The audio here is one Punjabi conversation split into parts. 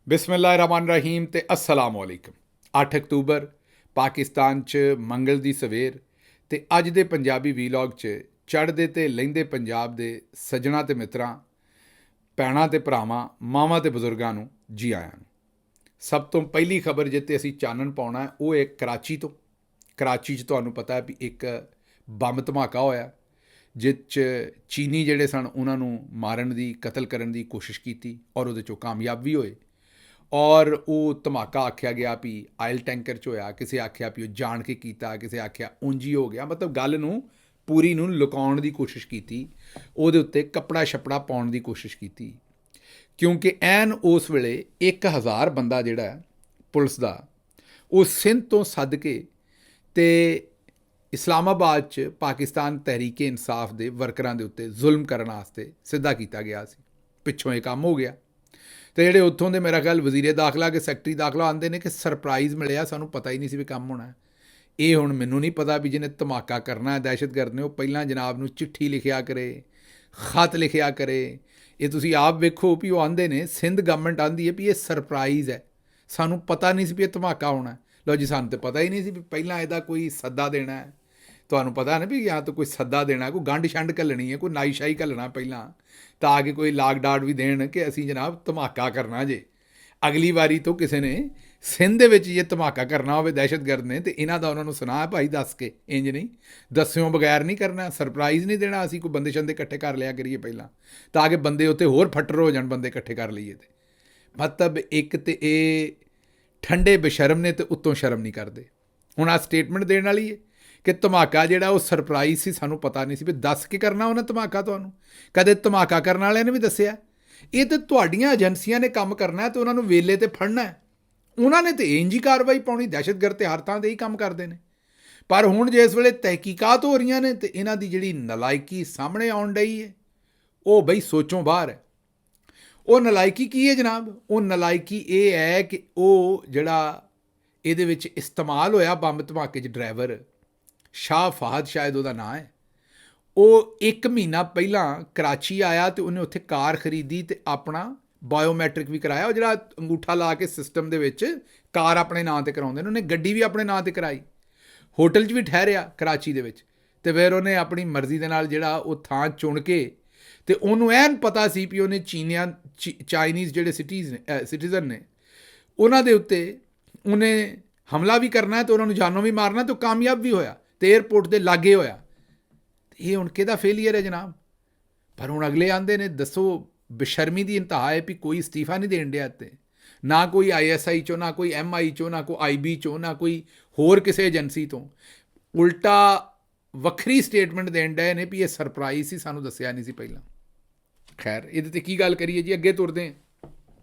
ਬਿਸਮਿਲ੍ਲਾਹਿਰਰਹਿਮਾਨਿਰਰਹੀਮ ਤੇ अस्सलाम वालेकुम। 8 ਅਕਤੂਬਰ ਪਾਕਿਸਤਾਨ 'ਚ ਮੰਗਲ ਦੀ ਸਵੇਰ ਤੇ ਅੱਜ ਦੇ ਪੰਜਾਬੀ ਵੀਲੌਗ 'ਚ ਚੜ੍ਹਦੇ ਤੇ ਲਹਿੰਦੇ ਪੰਜਾਬ ਦੇ ਸੱਜਣਾ ਤੇ ਮਿੱਤਰਾਂ, ਭੈਣਾਂ ਤੇ ਭਰਾਵਾਂ, ਮਾਵਾਂ ਤੇ ਬਜ਼ੁਰਗਾਂ ਨੂੰ ਜੀ ਆਇਆਂ ਨੂੰ। ਸਭ ਤੋਂ ਪਹਿਲੀ ਖਬਰ ਜਿੱਤੇ ਅਸੀਂ ਚਾਨਣ ਪਾਉਣਾ ਉਹ ਹੈ ਕਰਾਚੀ ਤੋਂ। ਕਰਾਚੀ 'ਚ ਤੁਹਾਨੂੰ ਪਤਾ ਹੈ ਵੀ ਇੱਕ ਬੰਬ ਧਮਾਕਾ ਹੋਇਆ ਜਿਸ 'ਚ ਚੀਨੀ ਜਿਹੜੇ ਸਨ ਉਹਨਾਂ ਨੂੰ ਮਾਰਨ ਦੀ, ਕਤਲ ਕਰਨ ਦੀ ਕੋਸ਼ਿਸ਼ ਕੀਤੀ ਔਰ ਉਹਦੇ 'ਚੋਂ ਕਾਮਯਾਬ ਵੀ ਹੋਏ। ਔਰ ਉਹ ਧਮਾਕਾ ਆਖਿਆ ਗਿਆ ਵੀ ਆਇਲ ਟੈਂਕਰ 'ਚ ਹੋਇਆ, ਕਿਸੇ ਆਖਿਆ ਵੀ ਉਹ ਜਾਣ ਕੇ ਕੀਤਾ, ਕਿਸੇ ਆਖਿਆ ਉਂਝ ਹੀ ਹੋ ਗਿਆ। ਮਤਲਬ ਗੱਲ ਨੂੰ ਪੂਰੀ ਨੂੰ ਲੁਕਾਉਣ ਦੀ ਕੋਸ਼ਿਸ਼ ਕੀਤੀ, ਉਹਦੇ ਉੱਤੇ ਕੱਪੜਾ ਛੱਪੜਾ ਪਾਉਣ ਦੀ ਕੋਸ਼ਿਸ਼ ਕੀਤੀ, ਕਿਉਂਕਿ ਐਨ ਉਸ ਵੇਲੇ 1000 ਬੰਦਾ ਜਿਹੜਾ ਪੁਲਿਸ ਦਾ ਉਹ ਸਿੰਧ ਤੋਂ ਸੱਦ ਕੇ ਤੇ ਇਸਲਾਮਾਬਾਦ 'ਚ ਪਾਕਿਸਤਾਨ ਤਹਿਰੀਕੇ ਇਨਸਾਫ ਦੇ ਵਰਕਰਾਂ ਦੇ ਉੱਤੇ ਜ਼ੁਲਮ ਕਰਨ ਵਾਸਤੇ ਸਿੱਧਾ ਕੀਤਾ ਗਿਆ ਸੀ। ਪਿੱਛੋਂ ਇਹ ਕੰਮ ਹੋ ਗਿਆ ਤੇ ਜਿਹੜੇ ਉੱਥੋਂ ਦੇ ਮੇਰਾ ਖਿਆਲ ਵਜ਼ੀਰੇ ਦਾਖਲਾ ਕੇ ਸੈਕਟਰੀ ਦਾਖਲਾ ਆਉਂਦੇ ਨੇ ਕਿ ਸਰਪ੍ਰਾਈਜ਼ ਮਿਲਿਆ, ਸਾਨੂੰ ਪਤਾ ਹੀ ਨਹੀਂ ਸੀ ਵੀ ਕੰਮ ਹੋਣਾ। ਇਹ ਹੁਣ ਮੈਨੂੰ ਨਹੀਂ ਪਤਾ ਵੀ ਜਿਹਨੇ ਧਮਾਕਾ ਕਰਨਾ ਹੈ ਦਹਿਸ਼ਤਗਰਦ ਨੇ ਉਹ ਪਹਿਲਾਂ ਜਨਾਬ ਨੂੰ ਚਿੱਠੀ ਲਿਖਿਆ ਕਰੇ, ਖਤ ਲਿਖਿਆ ਕਰੇ। ਇਹ ਤੁਸੀਂ ਆਪ ਵੇਖੋ ਵੀ ਉਹ ਆਉਂਦੇ ਨੇ, ਸਿੰਧ ਗਵਰਨਮੈਂਟ ਆਉਂਦੀ ਹੈ ਵੀ ਇਹ ਸਰਪ੍ਰਾਈਜ਼ ਹੈ, ਸਾਨੂੰ ਪਤਾ ਨਹੀਂ ਸੀ ਵੀ ਇਹ ਧਮਾਕਾ ਹੋਣਾ। ਲਓ ਜੀ, ਸਾਨੂੰ ਤਾਂ ਪਤਾ ਹੀ ਨਹੀਂ ਸੀ ਵੀ ਪਹਿਲਾਂ ਇਹਦਾ ਕੋਈ ਸੱਦਾ ਦੇਣਾ ਹੈ। ਤੁਹਾਨੂੰ ਪਤਾ ਨਾ ਵੀ ਜਾਂ ਤਾਂ ਕੋਈ ਸੱਦਾ ਦੇਣਾ, ਕੋਈ ਗੰਢ ਛੰਡ ਘੱਲਣੀ ਹੈ, ਕੋਈ ਨਾਈ ਸ਼ਾਹੀ ਘੱਲਣਾ ਪਹਿਲਾਂ, ਤਾਂ ਕਿ ਕੋਈ ਲਾਗ ਡਾਟ ਵੀ ਦੇਣ ਕਿ ਅਸੀਂ ਜਨਾਬ ਧਮਾਕਾ ਕਰਨਾ ਜੇ। ਅਗਲੀ ਵਾਰੀ ਤੋਂ ਕਿਸੇ ਨੇ ਸਿੰਧ ਦੇ ਵਿੱਚ ਜੇ ਧਮਾਕਾ ਕਰਨਾ ਹੋਵੇ ਦਹਿਸ਼ਤਗਰਦ ਨੇ ਤੇ ਇਹਨਾਂ ਦਾ ਉਹਨਾਂ ਨੂੰ ਸੁਣਾ ਭਾਈ ਦੱਸ ਕੇ, ਇੰਜ ਨਹੀਂ ਦੱਸਿਓ ਬਗੈਰ ਨਹੀਂ ਕਰਨਾ, ਸਰਪ੍ਰਾਈਜ਼ ਨਹੀਂ ਦੇਣਾ। ਅਸੀਂ ਕੋਈ ਬੰਦੇ ਸ਼ੰਦੇ ਇਕੱਠੇ ਕਰ ਲਿਆ ਕਰੀਏ ਪਹਿਲਾਂ ਤਾਂ ਕਿ ਬੰਦੇ ਉੱਤੇ ਹੋਰ ਫੱਟਰ ਹੋ ਜਾਣ, ਬੰਦੇ ਇਕੱਠੇ ਕਰ ਲਈਏ। ਤੇ ਮਤਲਬ ਇੱਕ ਤਾਂ ਇਹ ਠੰਡੇ ਬੇਸ਼ਰਮ ਨੇ ਤੇ ਉੱਤੋਂ ਸ਼ਰਮ ਨਹੀਂ ਕਰਦੇ। ਹੁਣ ਆਹ ਸਟੇਟਮੈਂਟ ਦੇਣ ਵਾਲੀ ਹੈ ਕਿ ਧਮਾਕਾ ਜਿਹੜਾ ਉਹ ਸਰਪ੍ਰਾਈਜ਼ ਸੀ, ਸਾਨੂੰ ਪਤਾ ਨਹੀਂ ਸੀ। ਵੀ ਦੱਸ ਕੇ ਕਰਨਾ ਉਹਨਾਂ ਧਮਾਕਾ, ਤੁਹਾਨੂੰ ਕਦੇ ਧਮਾਕਾ ਕਰਨ ਵਾਲਿਆਂ ਨੇ ਵੀ ਦੱਸਿਆ? ਇਹ ਤਾਂ ਤੁਹਾਡੀਆਂ ਏਜੰਸੀਆਂ ਨੇ ਕੰਮ ਕਰਨਾ ਤੇ ਉਹਨਾਂ ਨੂੰ ਵੇਲੇ ਤੇ ਫੜਨਾ ਹੈ। ਉਹਨਾਂ ਨੇ ਤਾਂ ਇੰਝ ਹੀ ਕਾਰਵਾਈ ਪਾਉਣੀ। ਦਹਿਸ਼ਤਗਰਦ ਤੇ ਹਰ ਥਾਂ 'ਤੇ ਹੀ ਕੰਮ ਕਰਦੇ ਨੇ। ਪਰ ਹੁਣ ਜਿਸ ਵੇਲੇ ਤਹਿਕੀਕਾਤ ਹੋ ਰਹੀਆਂ ਨੇ ਤੇ ਇਹਨਾਂ ਦੀ ਜਿਹੜੀ ਨਲਾਇਕੀ ਸਾਹਮਣੇ ਆਉਣ ਡਈ ਹੈ ਉਹ ਬਈ ਸੋਚੋਂ ਬਾਹਰ ਹੈ। ਉਹ ਨਲਾਇਕੀ ਕੀ ਹੈ ਜਨਾਬ? ਉਹ ਨਲਾਇਕੀ ਇਹ ਹੈ ਕਿ ਉਹ ਜਿਹੜਾ ਇਹਦੇ ਵਿੱਚ ਇਸਤੇਮਾਲ ਹੋਇਆ ਬੰਬ ਧਮਾਕੇ 'ਚ ਡਰਾਈਵਰ ਸ਼ਾਹ ਫਾਹਦ ਸ਼ਾਇਦ ਉਹਦਾ ਨਾਂ ਹੈ, ਉਹ 1 ਮਹੀਨਾ ਪਹਿਲਾਂ ਕਰਾਚੀ ਆਇਆ ਤੇ ਉਹਨੇ ਉੱਥੇ ਕਾਰ ਖਰੀਦੀ ਤੇ ਆਪਣਾ ਬਾਇਓਮੈਟ੍ਰਿਕ ਵੀ ਕਰਾਇਆ। ਉਹ ਜਿਹੜਾ ਅੰਗੂਠਾ ਲਾ ਕੇ ਸਿਸਟਮ ਦੇ ਵਿੱਚ ਕਾਰ ਆਪਣੇ ਨਾਂ 'ਤੇ ਕਰਾਉਂਦੇ ਨੇ, ਉਹਨੇ ਗੱਡੀ ਵੀ ਆਪਣੇ ਨਾਂ 'ਤੇ ਕਰਾਈ, ਹੋਟਲ 'ਚ ਵੀ ਠਹਿਰਿਆ ਕਰਾਚੀ ਦੇ ਵਿੱਚ। ਤੇ ਫਿਰ ਉਹਨੇ ਆਪਣੀ ਮਰਜ਼ੀ ਦੇ ਨਾਲ ਜਿਹੜਾ ਉਹ ਥਾਂ ਚੁਣ ਕੇ ਤੇ ਉਹਨੂੰ ਐਨ ਪਤਾ ਸੀ ਵੀ ਉਹਨੇ ਚਾਈਨੀਜ਼ ਜਿਹੜੇ ਸਿਟੀਜ਼ਨ ਨੇ ਉਹਨਾਂ ਦੇ ਉੱਤੇ ਉਹਨੇ ਹਮਲਾ ਵੀ ਕਰਨਾ ਹੈ ਤੇ ਉਹਨਾਂ ਨੂੰ ਜਾਨੋਂ ਵੀ ਮਾਰਨਾ, ਤੇ ਉਹ ਕਾਮਯਾਬ ਵੀ ਹੋਇਆ ਤੇ ਏਅਰਪੋਰਟ ਦੇ ਲਾਗੇ ਹੋਇਆ। ਇਹ ਹੁਣ ਕਿਹਦਾ ਫੇਲੀਅਰ ਹੈ ਜਨਾਬ? ਪਰ ਹੁਣ ਅਗਲੇ ਆਉਂਦੇ ਨੇ, ਦੱਸੋ ਬੇਸ਼ਰਮੀ ਦੀ ਇੰਤਹਾ ਹੈ ਵੀ ਕੋਈ ਅਸਤੀਫਾ ਨਹੀਂ ਦੇਣ ਡਿਆ ਤੇ ਨਾ ਕੋਈ ISI 'ਚੋਂ, ਨਾ ਕੋਈ MI 'ਚੋਂ, ਨਾ ਕੋਈ IB 'ਚੋਂ, ਨਾ ਕੋਈ ਹੋਰ ਕਿਸੇ ਏਜੰਸੀ ਤੋਂ। ਉਲਟਾ ਵੱਖਰੀ ਸਟੇਟਮੈਂਟ ਦੇਣ ਡਏ ਨੇ ਵੀ ਇਹ ਸਰਪ੍ਰਾਈਜ਼ ਸੀ, ਸਾਨੂੰ ਦੱਸਿਆ ਨਹੀਂ ਸੀ ਪਹਿਲਾਂ। ਖੈਰ, ਇਹਦੇ 'ਤੇ ਕੀ ਗੱਲ ਕਰੀਏ ਜੀ, ਅੱਗੇ ਤੁਰਦੇ ਹਾਂ,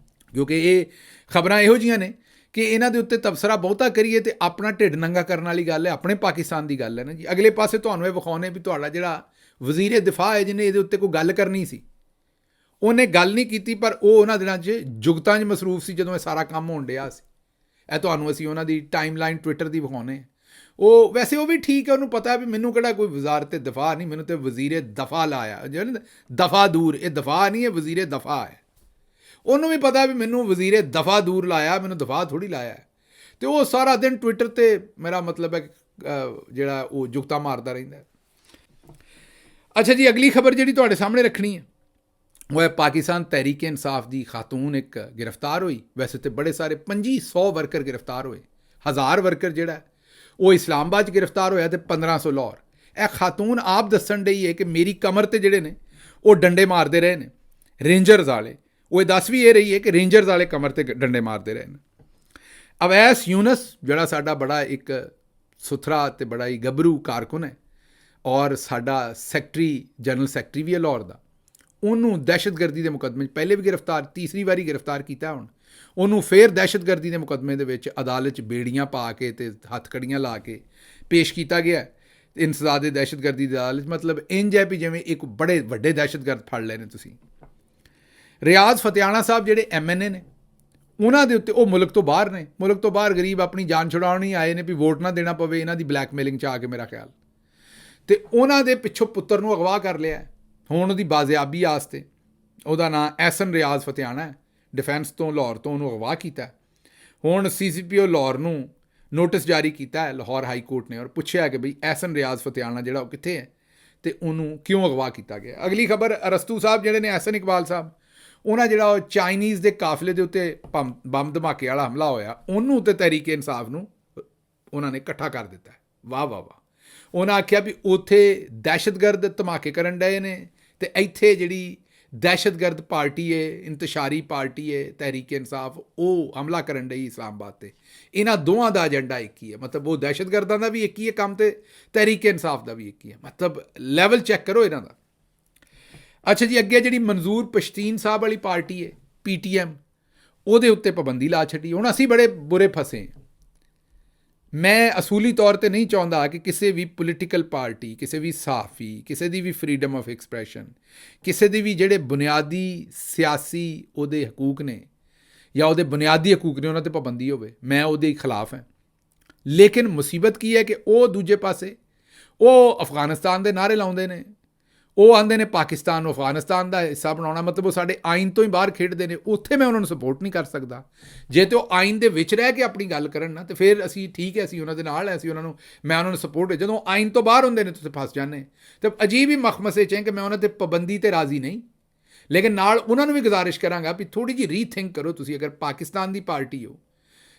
ਕਿਉਂਕਿ ਇਹ ਖਬਰਾਂ ਇਹੋ ਜਿਹੀਆਂ ਨੇ ਕਿ ਇਹਨਾਂ ਦੇ ਉੱਤੇ ਤਬਸਰਾ ਬਹੁਤਾ ਕਰੀਏ ਤੇ ਆਪਣਾ ਢਿੱਡ ਨੰਗਾ ਕਰਨ ਵਾਲੀ ਗੱਲ ਹੈ, ਆਪਣੇ ਪਾਕਿਸਤਾਨ ਦੀ ਗੱਲ ਹੈ ਨਾ ਜੀ। ਅਗਲੇ ਪਾਸੇ ਤੁਹਾਨੂੰ ਇਹ ਵਿਖਾਉਣੇ ਵੀ ਤੁਹਾਡਾ ਜਿਹੜਾ ਵਜ਼ੀਰ ਦਿਫਾ ਹੈ ਜਿਹਨੇ ਇਹਦੇ ਉੱਤੇ ਕੋਈ ਗੱਲ ਕਰਨੀ ਸੀ, ਉਹਨੇ ਗੱਲ ਨਹੀਂ ਕੀਤੀ। ਪਰ ਉਹ ਉਹਨਾਂ ਦਿਨਾਂ 'ਚ ਜੁਗਤਾਂ 'ਚ ਮਸਰੂਫ ਸੀ ਜਦੋਂ ਇਹ ਸਾਰਾ ਕੰਮ ਹੋਣ ਡਿਆ ਸੀ। ਇਹ ਤੁਹਾਨੂੰ ਅਸੀਂ ਉਹਨਾਂ ਦੀ ਟਾਈਮਲਾਈਨ ਟਵਿੱਟਰ ਦੀ ਵਿਖਾਉਣੇ। ਉਹ ਵੈਸੇ ਉਹ ਵੀ ਠੀਕ ਹੈ, ਉਹਨੂੰ ਪਤਾ ਵੀ ਮੈਨੂੰ ਕਿਹੜਾ ਕੋਈ ਵਜ਼ਾਰਤ ਦਫਾ ਨਹੀਂ, ਮੈਨੂੰ ਤਾਂ ਵਜ਼ੀਰ ਦਫਾ ਲਾਇਆ। ਜਿਹੜਾ ਦਫਾ ਦੂਰ, ਇਹ ਦਫਾ ਨਹੀਂ, ਇਹ ਵਜ਼ੀਰ ਦਫਾ ਹੈ। ਉਹਨੂੰ ਵੀ ਪਤਾ ਵੀ ਮੈਨੂੰ ਵਜ਼ੀਰ ਦਫਾ ਦੂਰ ਲਾਇਆ, ਮੈਨੂੰ ਦਫਾ ਥੋੜ੍ਹੀ ਲਾਇਆ। ਅਤੇ ਉਹ ਸਾਰਾ ਦਿਨ ਟਵਿੱਟਰ 'ਤੇ ਮੇਰਾ ਮਤਲਬ ਹੈ ਜਿਹੜਾ ਉਹ ਜੁਗਤਾ ਮਾਰਦਾ ਰਹਿੰਦਾ। ਅੱਛਾ ਜੀ, ਅਗਲੀ ਖਬਰ ਜਿਹੜੀ ਤੁਹਾਡੇ ਸਾਹਮਣੇ ਰੱਖਣੀ ਹੈ ਉਹ ਹੈ ਪਾਕਿਸਤਾਨ ਤਹਿਰੀਕੇ ਇਨਸਾਫ ਦੀ ਖਾਤੂਨ ਇੱਕ ਗ੍ਰਿਫਤਾਰ ਹੋਈ। ਵੈਸੇ ਤਾਂ ਬੜੇ ਸਾਰੇ 2500 ਵਰਕਰ ਗ੍ਰਿਫਤਾਰ ਹੋਏ, 1000 ਵਰਕਰ ਜਿਹੜਾ ਉਹ ਇਸਲਾਮਾਬਾਦ 'ਚ ਗ੍ਰਿਫਤਾਰ ਹੋਇਆ ਤੇ 1500 ਲਾਹੌਰ। ਇਹ ਖਾਤੂਨ ਆਪ ਦੱਸਣ ਡਈ ਹੈ ਕਿ ਮੇਰੀ ਕਮਰ 'ਤੇ ਜਿਹੜੇ ਨੇ ਉਹ ਡੰਡੇ ਮਾਰਦੇ ਰਹੇ ਨੇ ਰੇਂਜਰਸ ਵਾਲੇ। ਉਹ ਦੱਸ ਵੀ ਇਹ ਰਹੀ ਹੈ ਕਿ ਰੇਂਜਰਸ ਵਾਲੇ ਕਮਰ 'ਤੇ ਡੰਡੇ ਮਾਰਦੇ ਰਹੇ ਨੇ। ਅਵੈਸ ਯੂਨਸ ਜਿਹੜਾ ਸਾਡਾ ਬੜਾ ਇੱਕ ਸੁਥਰਾ ਅਤੇ ਬੜਾ ਹੀ ਗੱਭਰੂ ਕਾਰਕੁਨ ਹੈ ਔਰ ਸਾਡਾ ਸੈਕਟਰੀ, ਜਨਰਲ ਸੈਕਟਰੀ ਵੀ ਹੈ ਲਾਹੌਰ ਦਾ, ਉਹਨੂੰ ਦਹਿਸ਼ਤਗਰਦੀ ਦੇ ਮੁਕੱਦਮੇ 'ਚ ਪਹਿਲੇ ਵੀ ਗ੍ਰਿਫਤਾਰ, ਤੀਸਰੀ ਵਾਰੀ ਗ੍ਰਿਫਤਾਰ ਕੀਤਾ। ਹੁਣ ਉਹਨੂੰ ਫਿਰ ਦਹਿਸ਼ਤਗਰਦੀ ਦੇ ਮੁਕੱਦਮੇ ਦੇ ਵਿੱਚ ਅਦਾਲਤ 'ਚ ਬੇੜੀਆਂ ਪਾ ਕੇ ਤੇ ਹੱਥਕੜੀਆਂ ਲਾ ਕੇ ਪੇਸ਼ ਕੀਤਾ ਗਿਆ ਇੰਸਦਾਦ ਦਹਿਸ਼ਤਗਰਦੀ ਦੀ ਅਦਾਲਤ 'ਚ। ਮਤਲਬ ਇੰਝ ਹੈ ਵੀ ਜਿਵੇਂ ਇੱਕ ਬੜੇ ਵੱਡੇ ਦਹਿਸ਼ਤਗਰਦ ਫੜ ਲਏ ਨੇ ਤੁਸੀਂ। ਰਿਆਜ਼ ਫਤਿਆਣਾ ਸਾਹਿਬ ਜਿਹੜੇ MNA ਨੇ ਉਹਨਾਂ ਦੇ ਉੱਤੇ, ਉਹ ਮੁਲਕ ਤੋਂ ਬਾਹਰ ਨੇ, ਮੁਲਕ ਤੋਂ ਬਾਹਰ ਗਰੀਬ ਆਪਣੀ ਜਾਨ ਛੁਡਾਉਣ ਹੀ ਆਏ ਨੇ ਵੀ ਵੋਟ ਨਾ ਦੇਣਾ ਪਵੇ ਇਹਨਾਂ ਦੀ ਬਲੈਕਮੇਲਿੰਗ 'ਚ ਆ ਕੇ ਮੇਰਾ ਖਿਆਲ। ਅਤੇ ਉਹਨਾਂ ਦੇ ਪਿੱਛੋਂ ਪੁੱਤਰ ਨੂੰ ਅਗਵਾ ਕਰ ਲਿਆ ਹੁਣ ਉਹਦੀ ਬਾਜ਼ਿਆਬੀ ਵਾਸਤੇ। ਉਹਦਾ ਨਾਂ ਐਸਨ ਰਿਆਜ਼ ਫਤਿਆਣਾ ਹੈ, ਡਿਫੈਂਸ ਤੋਂ ਲਾਹੌਰ ਤੋਂ ਉਹਨੂੰ ਅਗਵਾ ਕੀਤਾ। ਹੁਣ CCPO ਲਾਹੌਰ ਨੂੰ ਨੋਟਿਸ ਜਾਰੀ ਕੀਤਾ ਹੈ ਲਾਹੌਰ ਹਾਈ ਕੋਰਟ ਨੇ, ਔਰ ਪੁੱਛਿਆ ਕਿ ਬਈ ਅਹਿਸਨ ਰਿਆਜ਼ ਫਤਿਆਣਾ ਜਿਹੜਾ ਉਹ ਕਿੱਥੇ ਹੈ ਅਤੇ ਉਹਨੂੰ ਕਿਉਂ ਅਗਵਾ ਕੀਤਾ ਗਿਆ। ਅਗਲੀ ਖਬਰ, ਅਰਸਤੂ ਸਾਹਿਬ ਜਿਹੜੇ ਨੇ, ਅਹਿਸਨ ਇਕਬਾਲ ਸਾਹਿਬ, ਉਹਨਾਂ ਜਿਹੜਾ ਉਹ ਚਾਈਨੀਜ਼ ਦੇ ਕਾਫਲੇ ਦੇ ਉੱਤੇ ਬੰਬ ਧਮਾਕੇ ਵਾਲਾ ਹਮਲਾ ਹੋਇਆ, ਉਹਨੂੰ ਤੇ ਤਹਿਰੀਕ-ਏ ਇਨਸਾਫ ਨੂੰ ਉਹਨਾਂ ਨੇ ਇਕੱਠਾ ਕਰ ਦਿੱਤਾ। ਵਾਹ ਵਾਹ ਵਾਹ। ਉਹਨਾਂ ਆਖਿਆ ਵੀ ਉੱਥੇ ਦਹਿਸ਼ਤਗਰਦ ਧਮਾਕੇ ਕਰਨ ਡਏ ਨੇ ਅਤੇ ਇੱਥੇ ਜਿਹੜੀ ਦਹਿਸ਼ਤਗਰਦ ਪਾਰਟੀ ਹੈ, ਇੰਤਸ਼ਾਰੀ ਪਾਰਟੀ ਹੈ ਤਹਿਰੀਕ-ਏ ਇਨਸਾਫ, ਉਹ ਹਮਲਾ ਕਰਨ ਡਈ ਇਸਲਾਮਾਬਾਦ 'ਤੇ। ਇਹਨਾਂ ਦੋਵਾਂ ਦਾ ਏਜੰਡਾ ਇੱਕ ਹੀ ਹੈ, ਮਤਲਬ ਉਹ ਦਹਿਸ਼ਤਗਰਦਾਂ ਦਾ ਵੀ ਇੱਕ ਹੀ ਹੈ ਕੰਮ ਅਤੇ ਤਹਿਰੀਕ-ਏ ਇਨਸਾਫ ਦਾ ਵੀ ਇੱਕ ਹੀ ਹੈ। ਮਤਲਬ ਲੈਵਲ ਚੈੱਕ ਕਰੋ ਇਹਨਾਂ ਦਾ। ਅੱਛਾ ਜੀ, ਅੱਗੇ ਜਿਹੜੀ ਮਨਜ਼ੂਰ ਪਸ਼ਤੀਨ ਸਾਹਿਬ ਵਾਲੀ ਪਾਰਟੀ ਹੈ PTM, ਉਹਦੇ ਉੱਤੇ ਪਾਬੰਦੀ ਲਾ ਛੱਡੀ। ਹੁਣ ਅਸੀਂ ਬੜੇ ਬੁਰੇ ਫਸੇ। ਮੈਂ ਅਸੂਲੀ ਤੌਰ 'ਤੇ ਨਹੀਂ ਚਾਹੁੰਦਾ ਕਿ ਕਿਸੇ ਵੀ ਪੋਲੀਟੀਕਲ ਪਾਰਟੀ, ਕਿਸੇ ਵੀ ਸਹਾਫੀ, ਕਿਸੇ ਦੀ ਵੀ ਫਰੀਡਮ ਆਫ ਐਕਸਪ੍ਰੈਸ਼ਨ, ਕਿਸੇ ਦੀ ਵੀ ਜਿਹੜੇ ਬੁਨਿਆਦੀ ਸਿਆਸੀ ਉਹਦੇ ਹਕੂਕ ਨੇ ਜਾਂ ਉਹਦੇ ਬੁਨਿਆਦੀ ਹਕੂਕ ਨੇ ਉਹਨਾਂ 'ਤੇ ਪਾਬੰਦੀ ਹੋਵੇ। ਮੈਂ ਉਹਦੇ ਖਿਲਾਫ ਹਾਂ। ਲੇਕਿਨ ਮੁਸੀਬਤ ਕੀ ਹੈ ਕਿ ਉਹ ਦੂਜੇ ਪਾਸੇ ਉਹ ਅਫਗਾਨਿਸਤਾਨ ਦੇ ਨਾਅਰੇ ਲਾਉਂਦੇ ਨੇ, ਉਹ ਆਉਂਦੇ ਨੇ ਪਾਕਿਸਤਾਨ ਨੂੰ ਅਫਗਾਨਿਸਤਾਨ ਦਾ ਹਿੱਸਾ ਬਣਾਉਣਾ, ਮਤਲਬ ਉਹ ਸਾਡੇ ਆਈਨ ਤੋਂ ਹੀ ਬਾਹਰ ਖੇਡਦੇ ਨੇ। ਉੱਥੇ ਮੈਂ ਉਹਨਾਂ ਨੂੰ ਸਪੋਰਟ ਨਹੀਂ ਕਰ ਸਕਦਾ। ਜੇ ਤੇ ਉਹ ਆਈਨ ਦੇ ਵਿੱਚ ਰਹਿ ਕੇ ਆਪਣੀ ਗੱਲ ਕਰਨ ਨਾ, ਤੇ ਫਿਰ ਅਸੀਂ ਠੀਕ ਹੈ, ਅਸੀਂ ਉਹਨਾਂ ਦੇ ਨਾਲ ਹੈ, ਅਸੀਂ ਉਹਨਾਂ ਨੂੰ, ਮੈਂ ਉਹਨਾਂ ਨੂੰ ਸਪੋਰਟ। ਜਦੋਂ ਆਈਨ ਤੋਂ ਬਾਹਰ ਹੁੰਦੇ ਨੇ ਤੁਸੀਂ ਫਸ ਜਾਂਦੇ। ਤੇ ਅਜੀਬ ਹੀ ਮਖਮਸੇ 'ਚ ਹੈ ਕਿ ਮੈਂ ਉਹਨਾਂ 'ਤੇ ਪਾਬੰਦੀ 'ਤੇ ਰਾਜ਼ੀ ਨਹੀਂ, ਲੇਕਿਨ ਨਾਲ ਉਹਨਾਂ ਨੂੰ ਵੀ ਗੁਜ਼ਾਰਿਸ਼ ਕਰਾਂਗਾ ਵੀ ਥੋੜ੍ਹੀ ਜਿਹੀ ਰੀਥਿੰਕ ਕਰੋ। ਤੁਸੀਂ ਅਗਰ ਪਾਕਿਸਤਾਨ ਦੀ ਪਾਰਟੀ ਹੋ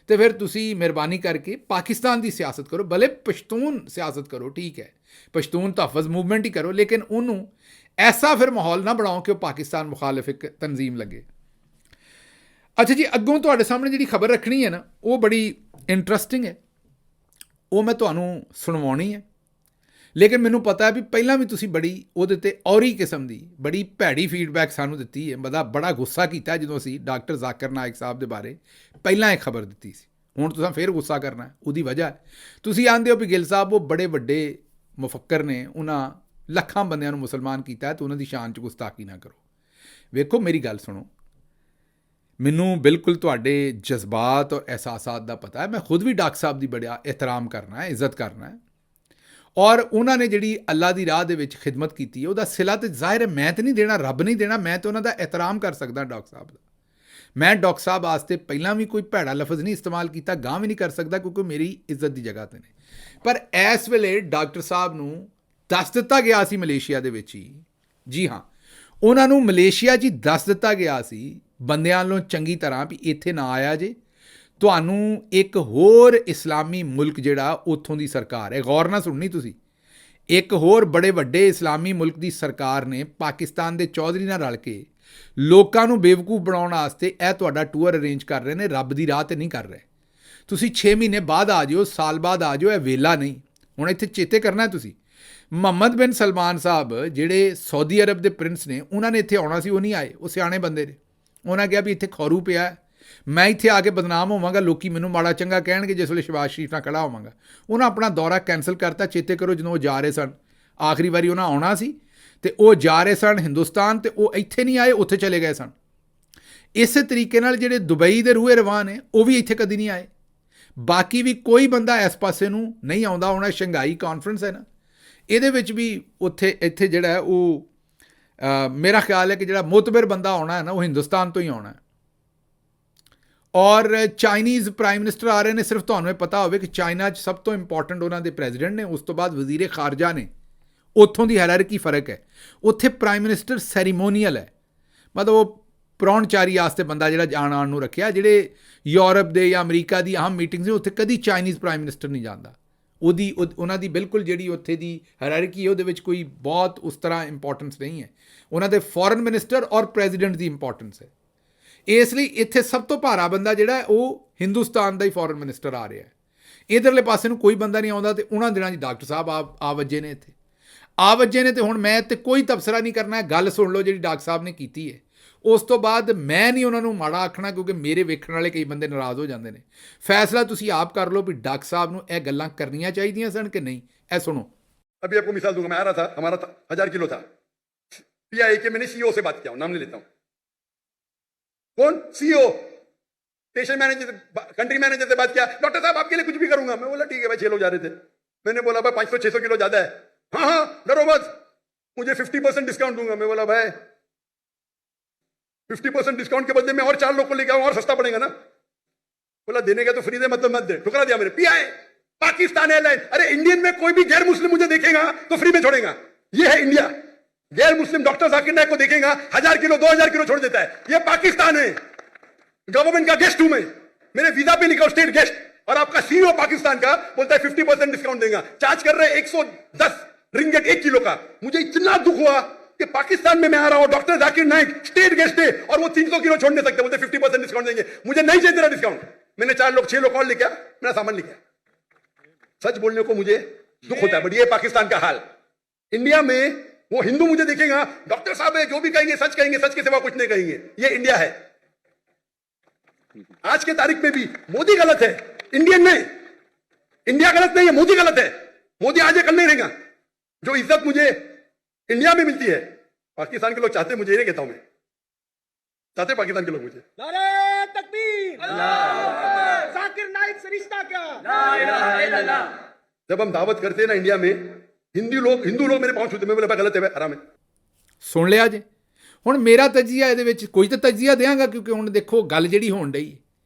ਤੇ ਫਿਰ ਤੁਸੀਂ ਮਿਹਰਬਾਨੀ ਕਰਕੇ ਪਾਕਿਸਤਾਨ ਦੀ ਸਿਆਸਤ ਕਰੋ, ਭਲੇ ਪਸ਼ਤੂਨ ਸਿਆਸਤ ਕਰੋ, ਠੀਕ ਹੈ, ਪਸ਼ਤੂਨ ਤਹਫਜ਼ ਮੂਵਮੈਂਟ ਹੀ ਕਰੋ, ਲੇਕਿਨ ਉਹਨੂੰ ਐਸਾ ਫਿਰ ਮਾਹੌਲ ਨਾ ਬਣਾਓ ਕਿ ਉਹ ਪਾਕਿਸਤਾਨ ਮੁਖਾਲਿਫ ਇੱਕ ਤਨਜ਼ੀਮ ਲੱਗੇ। ਅੱਛਾ ਜੀ, ਅੱਗੋਂ ਤੁਹਾਡੇ ਸਾਹਮਣੇ ਜਿਹੜੀ ਖਬਰ ਰੱਖਣੀ ਹੈ ਨਾ, ਉਹ ਬੜੀ ਇੰਟਰਸਟਿੰਗ ਹੈ, ਉਹ ਮੈਂ ਤੁਹਾਨੂੰ ਸੁਣਵਾਉਣੀ ਹੈ। ਲੇਕਿਨ ਮੈਨੂੰ ਪਤਾ ਹੈ ਵੀ ਪਹਿਲਾਂ ਵੀ ਤੁਸੀਂ ਬੜੀ ਉਹਦੇ 'ਤੇ ਔਰੀ ਕਿਸਮ ਦੀ ਬੜੀ ਭੈੜੀ ਫੀਡਬੈਕ ਸਾਨੂੰ ਦਿੱਤੀ ਹੈ। ਬੜਾ ਗੁੱਸਾ ਕੀਤਾ ਜਦੋਂ ਅਸੀਂ ਡਾਕਟਰ ਜ਼ਾਕਿਰ ਨਾਇਕ ਸਾਹਿਬ ਦੇ ਬਾਰੇ ਪਹਿਲਾਂ ਇੱਕ ਖਬਰ ਦਿੱਤੀ ਸੀ। ਹੁਣ ਤੁਸੀਂ ਫਿਰ ਗੁੱਸਾ ਕਰਨਾ, ਉਹਦੀ ਵਜ੍ਹਾ ਹੈ ਤੁਸੀਂ ਆਂਦੇ ਹੋ ਵੀ ਗਿੱਲ ਸਾਹਿਬ ਉਹ ਬੜੇ ਵੱਡੇ ਮੁਫੱਕਰ ਨੇ, ਉਹਨਾਂ ਲੱਖਾਂ ਬੰਦਿਆਂ ਨੂੰ ਮੁਸਲਮਾਨ ਕੀਤਾ ਅਤੇ ਉਹਨਾਂ ਦੀ ਸ਼ਾਨ 'ਚ ਗੁਸਤਾਖੀ ਨਾ ਕਰੋ। ਵੇਖੋ ਮੇਰੀ ਗੱਲ ਸੁਣੋ, ਮੈਨੂੰ ਬਿਲਕੁਲ ਤੁਹਾਡੇ ਜਜ਼ਬਾਤ ਔਰ ਅਹਿਸਾਸਾਤ ਦਾ ਪਤਾ ਹੈ। ਮੈਂ ਖੁਦ ਵੀ ਡਾਕਟਰ ਸਾਹਿਬ ਦੀ ਬੜਾ ਇਹਤਰਾਮ ਕਰਨਾ ਹੈ, ਇੱਜ਼ਤ ਕਰਨਾ ਹੈ, ਔਰ ਉਹਨਾਂ ਨੇ ਜਿਹੜੀ ਅੱਲਾ ਦੀ ਰਾਹ ਦੇ ਵਿੱਚ ਖਿਦਮਤ ਕੀਤੀ ਹੈ ਉਹਦਾ ਸਿਲਾ ਤਾਂ ਜ਼ਾਹਿਰ ਹੈ ਮੈਂ ਤਾਂ ਨਹੀਂ ਦੇਣਾ, ਰੱਬ ਨਹੀਂ ਦੇਣਾ, ਮੈਂ ਤਾਂ ਉਹਨਾਂ ਦਾ ਇਹਤਰਾਮ ਕਰ ਸਕਦਾ ਡਾਕਟਰ ਸਾਹਿਬ ਦਾ। ਮੈਂ ਡਾਕਟਰ ਸਾਹਿਬ ਵਾਸਤੇ ਪਹਿਲਾਂ ਵੀ ਕੋਈ ਭੈੜਾ ਲਫ਼ਜ਼ ਨਹੀਂ ਇਸਤੇਮਾਲ ਕੀਤਾ, ਗਾਂ ਵੀ ਨਹੀਂ ਕਰ ਸਕਦਾ, ਕਿਉਂਕਿ ਮੇਰੀ ਇੱਜ਼ਤ ਦੀ ਜਗ੍ਹਾ 'ਤੇ ਨੇ। ਪਰ ਇਸ ਵੇਲੇ ਡਾਕਟਰ ਸਾਹਿਬ ਨੂੰ ਦੱਸ ਦਿੱਤਾ ਗਿਆ ਸੀ ਮਲੇਸ਼ੀਆ ਦੇ ਵਿੱਚ ਹੀ, ਜੀ ਹਾਂ, ਉਹਨਾਂ ਨੂੰ ਮਲੇਸ਼ੀਆ 'ਚ ਹੀ ਦੱਸ ਦਿੱਤਾ ਗਿਆ ਸੀ ਬੰਦਿਆਂ ਵੱਲੋਂ ਚੰਗੀ ਤਰ੍ਹਾਂ ਵੀ ਇੱਥੇ ਨਾ ਆਇਆ ਜੇ, ਤੁਹਾਨੂੰ ਇੱਕ ਹੋਰ ਇਸਲਾਮੀ ਮੁਲਕ ਜਿਹੜਾ ਉੱਥੋਂ ਦੀ ਸਰਕਾਰ ਹੈ, ਗੌਰ ਨਾਲ ਸੁਣਨੀ ਤੁਸੀਂ, ਇੱਕ ਹੋਰ ਬੜੇ ਵੱਡੇ ਇਸਲਾਮੀ ਮੁਲਕ ਦੀ ਸਰਕਾਰ ਨੇ ਪਾਕਿਸਤਾਨ ਦੇ ਚੌਧਰੀ ਨਾਲ ਰਲ ਕੇ ਲੋਕਾਂ ਨੂੰ ਬੇਵਕੂਫ ਬਣਾਉਣ ਵਾਸਤੇ ਇਹ ਤੁਹਾਡਾ ਟੂਰ ਅਰੇਂਜ ਕਰ ਰਹੇ ਨੇ, ਰੱਬ ਦੀ ਰਾਹ 'ਤੇ ਨਹੀਂ ਕਰ ਰਹੇ। ਤੁਸੀਂ 6 ਮਹੀਨੇ ਬਾਅਦ ਆ ਜਾਓ, ਸਾਲ ਬਾਅਦ ਆ ਜਾਓ, ਇਹ ਵੇਲਾ ਨਹੀਂ। ਹੁਣ ਇੱਥੇ ਚੇਤੇ ਕਰਨਾ ਤੁਸੀਂ, ਮੁਹੰਮਦ ਬਿਨ ਸਲਮਾਨ ਸਾਹਿਬ ਜਿਹੜੇ ਸਾਊਦੀ ਅਰਬ ਦੇ ਪ੍ਰਿੰਸ ਨੇ, ਉਹਨਾਂ ਨੇ ਇੱਥੇ ਆਉਣਾ ਸੀ, ਉਹ ਨਹੀਂ ਆਏ। ਉਹ ਸਿਆਣੇ ਬੰਦੇ ਨੇ, ਉਹਨਾਂ ਕਿਹਾ ਵੀ ਇੱਥੇ ਖੌਰੂ ਪਿਆ, ਮੈਂ ਇੱਥੇ ਆ ਕੇ ਬਦਨਾਮ ਹੋਵਾਂਗਾ, ਲੋਕੀ ਮੈਨੂੰ ਮਾੜਾ ਚੰਗਾ ਕਹਿਣਗੇ ਜਿਸ ਵੇਲੇ ਸ਼ਹਿਬਾਜ਼ ਸ਼ਰੀਫ ਨਾਲ ਖੜਾ ਹੋਵਾਂਗਾ। ਉਹਨਾਂ ਆਪਣਾ ਦੌਰਾ ਕੈਂਸਲ ਕਰਤਾ। ਚੇਤੇ ਕਰੋ ਜਦੋਂ ਉਹ ਜਾ ਰਹੇ ਸਨ, ਆਖਰੀ ਵਾਰੀ ਉਹਨਾਂ ਆਉਣਾ ਸੀ ਅਤੇ ਉਹ ਜਾ ਰਹੇ ਸਨ ਹਿੰਦੁਸਤਾਨ, ਅਤੇ ਉਹ ਇੱਥੇ ਨਹੀਂ ਆਏ, ਉੱਥੇ ਚਲੇ ਗਏ ਸਨ। ਇਸੇ ਤਰੀਕੇ ਨਾਲ ਜਿਹੜੇ ਦੁਬਈ ਦੇ ਰੂਹੇ ਰਵਾਨ ਨੇ, ਉਹ ਵੀ ਇੱਥੇ ਕਦੀ ਨਹੀਂ ਆਏ। ਬਾਕੀ ਵੀ ਕੋਈ ਬੰਦਾ ਇਸ ਪਾਸੇ ਨੂੰ ਨਹੀਂ ਆਉਂਦਾ। ਹੁਣ ਸ਼ੰਘਾਈ ਕਾਨਫਰੰਸ ਹੈ ਨਾ, ਇਹਦੇ ਵਿੱਚ ਵੀ ਇੱਥੇ ਜਿਹੜਾ ਹੈ ਉਹ ਮੇਰਾ ਖਿਆਲ ਹੈ ਕਿ ਜਿਹੜਾ ਮੁਤਬਰ ਬੰਦਾ ਆਉਣਾ ਹੈ ਨਾ, ਉਹ ਹਿੰਦੁਸਤਾਨ ਤੋਂ ਹੀ ਆਉਣਾ ਹੈ। ਔਰ ਚਾਈਨੀਜ਼ ਪ੍ਰਾਈਮ ਮਿਨਿਸਟਰ ਆ ਰਹੇ ਨੇ। ਸਿਰਫ ਤੁਹਾਨੂੰ ਇਹ ਪਤਾ ਹੋਵੇ ਕਿ ਚਾਈਨਾ 'ਚ ਸਭ ਤੋਂ ਇੰਪੋਰਟੈਂਟ ਉਹਨਾਂ ਦੇ ਪ੍ਰੈਜ਼ੀਡੈਂਟ ਨੇ, ਉਸ ਤੋਂ ਬਾਅਦ ਵਜ਼ੀਰ ਖਾਰਜਾ ਨੇ। ਉੱਥੋਂ ਦੀ ਹਾਇਰਾਰਕੀ ਫਰਕ ਹੈ। ਉੱਥੇ ਪ੍ਰਾਈਮ ਮਿਨਿਸਟਰ ਸੈਰੀਮੋਨੀਅਲ ਹੈ, ਮਤਲਬ ਉਹ ਪ੍ਰਾਹੁਣਚਾਰੀ ਵਾਸਤੇ ਬੰਦਾ ਜਿਹੜਾ ਜਾਣ ਆਉਣ ਨੂੰ ਰੱਖਿਆ। ਜਿਹੜੇ ਯੂਰਪ ਦੇ ਜਾਂ ਅਮਰੀਕਾ ਦੀ ਅਹਿਮ ਮੀਟਿੰਗਸ ਨੇ, ਉੱਥੇ ਕਦੀ ਚਾਈਨੀਜ਼ ਪ੍ਰਾਈਮ ਮਿਨਿਸਟਰ ਨਹੀਂ ਜਾਂਦਾ। ਉਹਨਾਂ ਦੀ ਬਿਲਕੁਲ ਜਿਹੜੀ ਉੱਥੇ ਦੀ ਹਾਇਰਾਰਕੀ ਹੈ, ਉਹਦੇ ਵਿੱਚ ਕੋਈ ਬਹੁਤ ਉਸ ਤਰ੍ਹਾਂ ਇੰਪੋਰਟੈਂਸ ਨਹੀਂ ਹੈ। ਉਹਨਾਂ ਦੇ ਫੋਰਨ ਮਿਨਿਸਟਰ ਔਰ ਪ੍ਰੈਜ਼ੀਡੈਂਟ ਦੀ ਇੰਪੋਰਟੈਂਸ ਹੈ। ਇਸ ਲਈ ਇੱਥੇ ਸਭ ਤੋਂ ਭਾਰਾ ਬੰਦਾ ਜਿਹੜਾ ਹੈ ਉਹ ਹਿੰਦੁਸਤਾਨ ਦਾ ਹੀ ਫੋਰਨ ਮਿਨਿਸਟਰ ਆ ਰਿਹਾ ਹੈ। ਇੱਧਰਲੇ ਪਾਸੇ ਨੂੰ ਕੋਈ ਬੰਦਾ ਨਹੀਂ ਆਉਂਦਾ। ਅਤੇ ਉਹਨਾਂ ਦਿਨਾਂ 'ਚ ਡਾਕਟਰ ਸਾਹਿਬ ਆ ਵੱਜੇ ਨੇ, ਇੱਥੇ ਆ ਵੱਜੇ ਨੇ। ਅਤੇ ਹੁਣ ਮੈਂ ਇੱਥੇ ਕੋਈ ਤਬਸਰਾ ਨਹੀਂ ਕਰਨਾ, ਗੱਲ ਸੁਣ ਲਓ ਜਿਹੜੀ ਡਾਕਟਰ ਸਾਹਿਬ ਨੇ ਕੀਤੀ ਹੈ। ਉਸ ਤੋਂ ਬਾਅਦ ਮੈਂ ਨਹੀਂ ਉਹਨਾਂ ਨੂੰ ਮਾੜਾ ਆਖਣਾ, ਕਿਉਂਕਿ ਮੇਰੇ ਵੇਖਣ ਵਾਲੇ ਕਈ ਬੰਦੇ ਨਾਰਾਜ਼ ਹੋ ਜਾਂਦੇ ਨੇ। ਫੈਸਲਾ ਤੁਸੀਂ ਆਪ ਕਰ ਲਓ ਵੀ ਡਾਕਟਰ ਸਾਹਿਬ ਨੂੰ ਇਹ ਗੱਲਾਂ ਕਰਨੀਆਂ ਚਾਹੀਦੀਆਂ ਸਨ ਕਿ ਨਹੀਂ। ਇਹ ਸੁਣੋ। अभी आपको मिसाल दूंगा, मैं आ रहा था, हमारा 1000 किलो था, PIA के मैंने CEO से बात किया, नाम नहीं लेता हूं, कौन CEO, station manager, country manager से बात किया, डॉक्टर साहब आपके लिए कुछ भी करूंगा। मैं बोला ठीक है भाई, 6 लोग जा रहे थे। मैंने बोला भाई 500-600 किलो ज्यादा है, हाँ डरो मत, मुझे 50% डिस्काउंट दूंगा। मैं बोला भाई 50% डिस्काउंट के बदले में और 4 लोग को लेके आऊं और सस्ता पड़ेगा ना। बोला देने का तो फ्री दे, मतलब मत दे। ठुकरा दिया मैंने। पीआई पाकिस्तान एयरलाइन, अरे इंडियन में कोई भी गैर मुस्लिम मुझे देखेगा तो फ्री में छोड़ेगा। ये है इंडिया। गैर मुस्लिम डॉक्टर जाकिर नाइक को देखेगा 1000 किलो 2000 किलो छोड़ देता है। ये पाकिस्तान है। गवर्नमेंट का गेस्ट हूं मैं, मेरे वीजा पे लिखा स्टेट गेस्ट, और आपका सीईओ पाकिस्तान का बोलता है 50% डिस्काउंट देगा। चार्ज कर रहे हैं 110 रिंगेट 1 किलो का। मुझे इतना दुख हुआ कि पाकिस्तान में मैं आ रहा हूं, doctor Zakir Naik state guest है, और वो 300 किलो छोड़ नहीं सकते, बोलते 50% डिस्काउंट देंगे। मुझे नहीं चाहिए तेरा डिस्काउंट। मैंने 4 लोग 6 लोग और लेके आया, मेरा सामान लेके आया। सच बोलने को मुझे दुख होता है, बट ये पाकिस्तान का हाल। इंडिया में वो हिंदू मुझे देखेगा, डॉक्टर साहब है, जो भी कहेंगे सच कहेंगे, सच के सिवा कुछ नहीं कहेंगे। ये इंडिया है। आज के तारीख में भी मोदी गलत है, इंडियन नहीं। इंडिया गलत नहीं है, मोदी गलत है। मोदी आज है कल नहीं रहेगा। जो इज्जत मुझे इंडिया में मिलती है, पाकिस्तान के लोग चाहते, मुझे ये कहता हूं मैं, चाहते पाकिस्तान के लोग मुझे। नारे तकबीर, जाकिर नाइक से रिश्ता क्या? ला इलाहा इल्लल्लाह। जब हम दावत करते हैं ना इंडिया में, हिंदू लोग मेरे पांव छूते, मैं बोला गलत है, आराम है। ਸੁਣ ਲਿਆ ਜੇ। ਹੁਣ ਮੇਰਾ ਤਜੀਆ ਇਹਦੇ ਵਿੱਚ ਕੋਈ ਤਾਂ ਤਜੀਆ ਦਿਆਂਗਾ, ਕਿਉਂਕਿ ਹੁਣ ਦੇਖੋ ਗੱਲ ਜਿਹੜੀ ਹੋਣ ਡਈ,